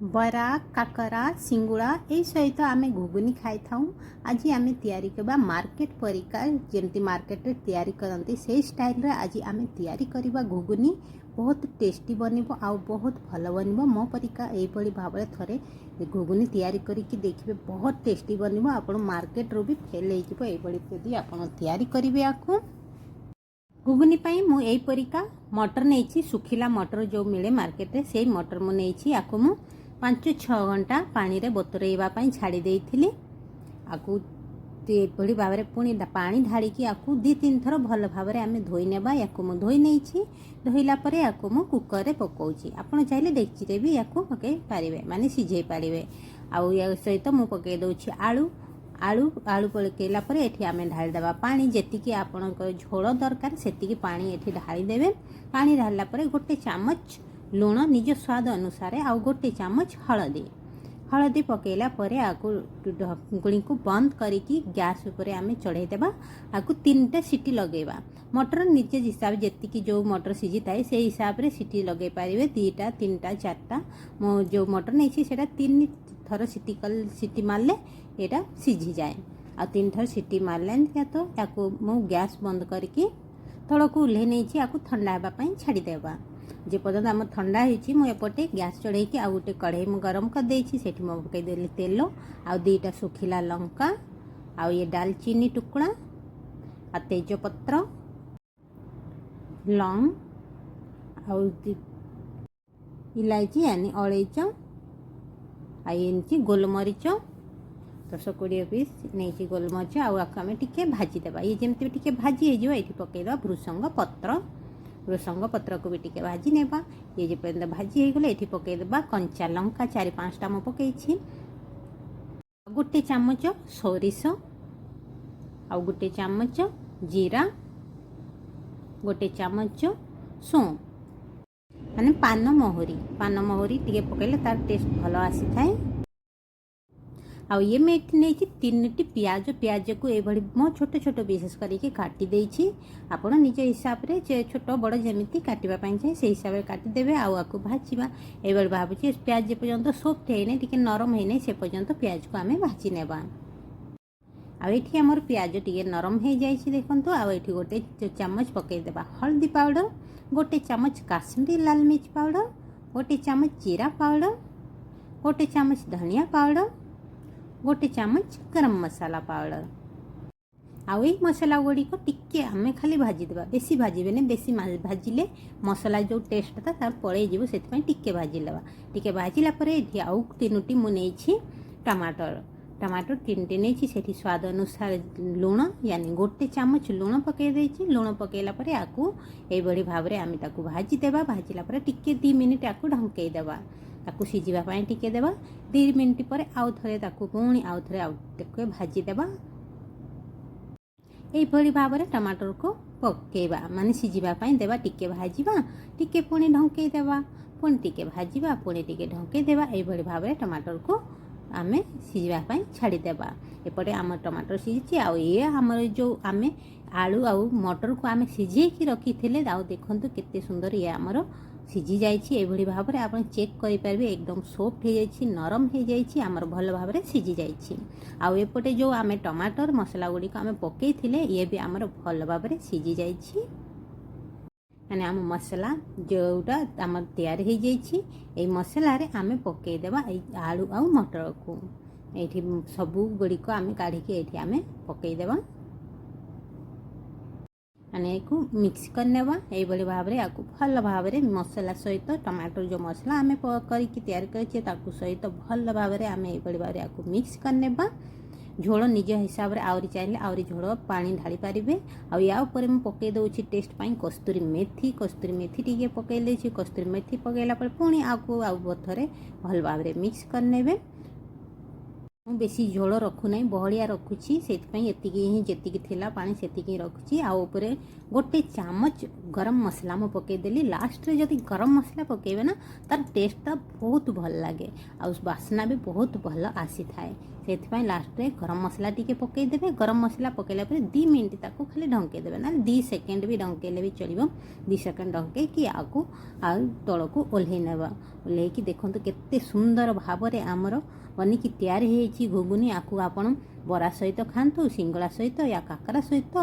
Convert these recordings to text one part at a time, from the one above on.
बरा काकरा सिंगुड़ा यही सहित आम घुगुनी खाई था। आज आम तैयारी करबा मार्केट परिका जमती मार्केट रे तैयारी करती से स्टाइल रे आज आम तैयारी करबा घुगुनी। बहुत टेस्टी बनब आ बहुत भल बनब मो परिका यही भाव में थरे घुगुनी तैयारी करके देखिए बहुत टेस्टी बनब। आप मार्केट रू भी फेल होदी आप तैयारी करेंगे। आपको घुगुनी मु यही परिका मटर नहीं सुखिला मटर जो मिले मार्केट रे से मटर मु नहीं आपको मु 5-6 घंटा पानी रे बतुरेवाई छाड़ी देइथिली। आकु एभली भाव में पुणी पानी ढालिकी आपको 2-3 थर भल भाव में आम धोई नेबा। याकू मु धोई नहीं धोइला परे याकू मु कुकर रे पकाउची। आपण चाहिले डेक्ची रे भी याकू पकई पारिबे माने सिझेई पारिबे। आउ या सहित मु पकई दउची आलू आलू आलू पकेला परे एठी आमे ढाली देबा पानी जेतिकी आपनकर झोल दरकार सेतिकी पानी एठी ढाली देबे। पानी ढालिला परे गोटे चामच लुण निज स्वाद अनुसार आउ गोटे चामच हलदी हलदी पकेला परे आकु ढकुणी को बंद करिकी गैस उपरे आमे चढ़ाई देबा। आकु 3टा सीटी लगेबा। मटर निज हिसाब जेतिकी जो मटर सिझी थाए से हिसाब रे सीटी लगे पारिबे 2टा 3टा 4टा। मो जो मटर नहीं सेटा 3 थर सीटी मारले एटा सिझी जाए। आ 3 थर सीटी मारले तो याकु मो गैस बंद करके तलको उल्हे नहीं आकु ठंडा हेबा पई छाड़ी देबा। जे पर्यंत आम ठंडा होती मुझे गैस चढ़े कि आउ गोटे कढ़ई मु गरम कर देछि सेठी मु पकईदेली तेल आउ 2टा सुखिला लंका आउ ये दालचीनी टुकड़ा आ तेजपत्र लौंग आउ इलायची यानी अलैच आ ये गोलमरीच 10-20 पीस नहीं गोलमरीच आउ आम टिके भाजी देबा। ये जमती टिके भाजी हो ये पकईदेबा भृसंग पत्र को भी टिके भाजी नेबा। ये जेपर्यंत भाजी हो गले एठी पकईदेबा कंचा लंका 4-5टा मु पकईछि। गोटे चामच सोरिष आ गोटे चामच जीरा गोटे चामच सौंफ माने पान मोहरी टिके पकईले तार टेस्ट भलो आसी थाए। आ ये मैं नहीं 3टी प्याज को ये मो छोट छोट विशेष करके काटी देछि। आपण निज हिसाब रे छोट बड़ जमिति काटिबा पई चाहे से हिसाब रे काटी देबे। आउ आकु भाजीबा एबल भाबुची प्याज जे पर्यंत सॉफ्ट हेने टिके नरम हेने से पर्यंत प्याज को आमे भाजी नेबा। आ एठी हमर प्याज टिके नरम हे जाइछि देखंतु। आ एठी गोटे चामच पकई देबा हल्दी पाउडर गोटे चामच काश्मीरी लाल मिर्च पाउडर गोटे चामच जीरा पाउडर गोटे चामच धनिया पाउडर गोटे चामच गरम मसाला पाउडर। आउ ये मसला गुड़ी को टिके आमे खाली भाजी देबा बेसी भाजीबेने बेसी भाजिले मसला जो टेस्ट था तार पड़े जीव से टिके भाजी लेबा। टिके भाजिला परे एठी आउ 3टी मु नेछि टमाटर 3टी नेछि सेठी स्वाद अनुसार लुण यानी गोटे चामच लुण पकई देछि। लुण पकईला परे आकु एई बड़ी भाव रे आमे ताकु भाजी देबा। भाजिला परे टिके 2 मिनिट आकु ढंकई देबा ताकु सिझिबा पई टिके देबा। 2 मिनिट पर आउ थरे ताकु पुणी आउ थरे आउ टिके भाजी देबा। एई भली भाव रे टमाटर को पकेबा माने सिझिबा पई देबा टिके भाजीबा टिके पुणी ढंकई देबा पुणी टिके भाजीबा पुणी टिके ढंकई देबा। एई भली भाव रे टमाटर को आमे सिझिबा पई छाड़ी देबा। एपटे आम टमाटर सिझिछि आउ ये हमर जो आमे आलू आउ मटर को आमे सिझे की रखी थिले आउ देखंतु केते सुंदर ये हमर सिझी जाइछि। एभली भाव में आप चेक करें एकदम सॉफ्ट हो जाइछि नरम हो जाइछि आमर भल भाव में सिझी जाइछि। आउ एपटे जो आमे टमाटर मसला गुड़ी को आमे पकई थिले ये भी आमर भल भाव में सिझी जाइछि माने आम मसला जोटा आम तैयार हो जाइछि। एई मसला रे आमे पकई देबा एई आलू आउ मटर को एठी सबु गुड़ी को आमे काढी के एठी आमे पकई देबा माने को मिक्स करनेबा। एई बड़ी भाव रे आकु भल भाव रे मसला सहित टमाटर जो मसला आमे करके तैयार करछे ताकु सहित भल भाव रे आमे एई बड़ी भाव रे आकु मिक्स करनेबा। झोल निज हिसाब रे आउरी चाहिले आउरी झोल पानी ढाली पारिबे। आ या ऊपर में पकई दउछि टेस्ट पई कस्तूरी मेथी टिके पकई लेछि। कस्तूरी मेथी पकईला पर पुणी आकु आउ बथरे भल भाव रे मिक्स करनेबे। ମୁଁ ବେଶୀ ଝୋଳ ରଖୁନାହିଁ, ବହଳିଆ ରଖୁଛି। ସେଥିପାଇଁ ଏତିକି ହିଁ, ଯେତିକି ଥିଲା ପାଣି ସେତିକି ହିଁ ରଖୁଛି। ଆଉ ଉପରେ ଗୋଟେ ଚାମଚ ଗରମ ମସଲା ମୁଁ ପକାଇଦେଲି। ଲାଷ୍ଟରେ ଯଦି ଗରମ ମସଲା ପକାଇବେ ନା, ତାର ଟେଷ୍ଟଟା ବହୁତ ଭଲ ଲାଗେ ଆଉ ବାସ୍ନା ବି ବହୁତ ଭଲ ଆସିଥାଏ। ସେଥିପାଇଁ ଲାଷ୍ଟରେ ଗରମ ମସଲା ଟିକେ ପକାଇଦେବେ। ଗରମ ମସଲା ପକାଇଲା ପରେ 2 ମିନିଟ୍ ତାକୁ ଖାଲି ଢଙ୍କେଇ ଦେବେ, ନହେଲେ 2 ସେକେଣ୍ଡ ବି ଢଙ୍କେଇଲେ ବି ଚଳିବ। 2 ସେକେଣ୍ଡ ଢଙ୍କେଇକି ଆଉ ତଳକୁ ଓହ୍ଲେଇ ନେବା। ଓହ୍ଲେଇକି ଦେଖନ୍ତୁ କେତେ ସୁନ୍ଦର ଭାବରେ ଆମର ବନିକି ତିଆରି ହେଇଛି ଘୁଗୁନି। ଆକୁ ଆପଣ ବରା ସହିତ ଖାଆନ୍ତୁ, ସିଙ୍ଗଡ଼ା ସହିତ ୟା କାକରା ସହିତ,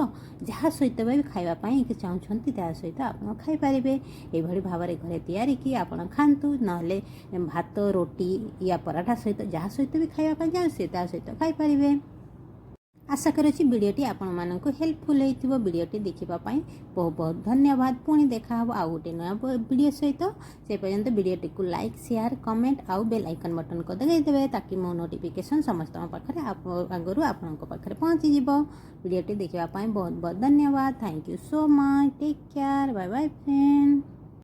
ଯାହା ସହିତ ବି ଖାଇବା ପାଇଁ ଚାହୁଁଛନ୍ତି ତା ସହିତ ଆପଣ ଖାଇପାରିବେ। ଏଇଭଳି ଭାବରେ ଘରେ ତିଆରିକି ଆପଣ ଖାଆନ୍ତୁ, ନହେଲେ ଭାତ, ରୁଟି ୟା ପରାଠା ସହିତ ଯାହା ସହିତ ବି ଖାଇବା ପାଇଁ ଚାହୁଁଛନ୍ତି ତା ସହିତ ଖାଇପାରିବେ। ଆଶା କରୁଛି ଭିଡ଼ିଓଟି ଆପଣମାନଙ୍କୁ ହେଲ୍ପଫୁଲ୍ ହେଇଥିବ। ଭିଡ଼ିଓଟି ଦେଖିବା ପାଇଁ ବହୁତ ବହୁତ ଧନ୍ୟବାଦ। ପୁଣି ଦେଖାହେବ ଆଉ ଗୋଟେ ନୂଆ ଭିଡ଼ିଓ ସହିତ। ସେ ପର୍ଯ୍ୟନ୍ତ ଭିଡ଼ିଓଟିକୁ ଲାଇକ୍, ସେୟାର, କମେଣ୍ଟ ଆଉ ବେଲ୍ ଆଇକନ୍ ବଟନ୍କୁ ଦବାଇଦେବେ, ତାକି ମୋ ନୋଟିଫିକେସନ୍ ସମସ୍ତଙ୍କ ପାଖରେ ଆଗରୁ ଆପଣଙ୍କ ପାଖରେ ପହଞ୍ଚିଯିବ। ଭିଡ଼ିଓଟି ଦେଖିବା ପାଇଁ ବହୁତ ବହୁତ ଧନ୍ୟବାଦ। Thank you so much. Take care. Bye bye friend.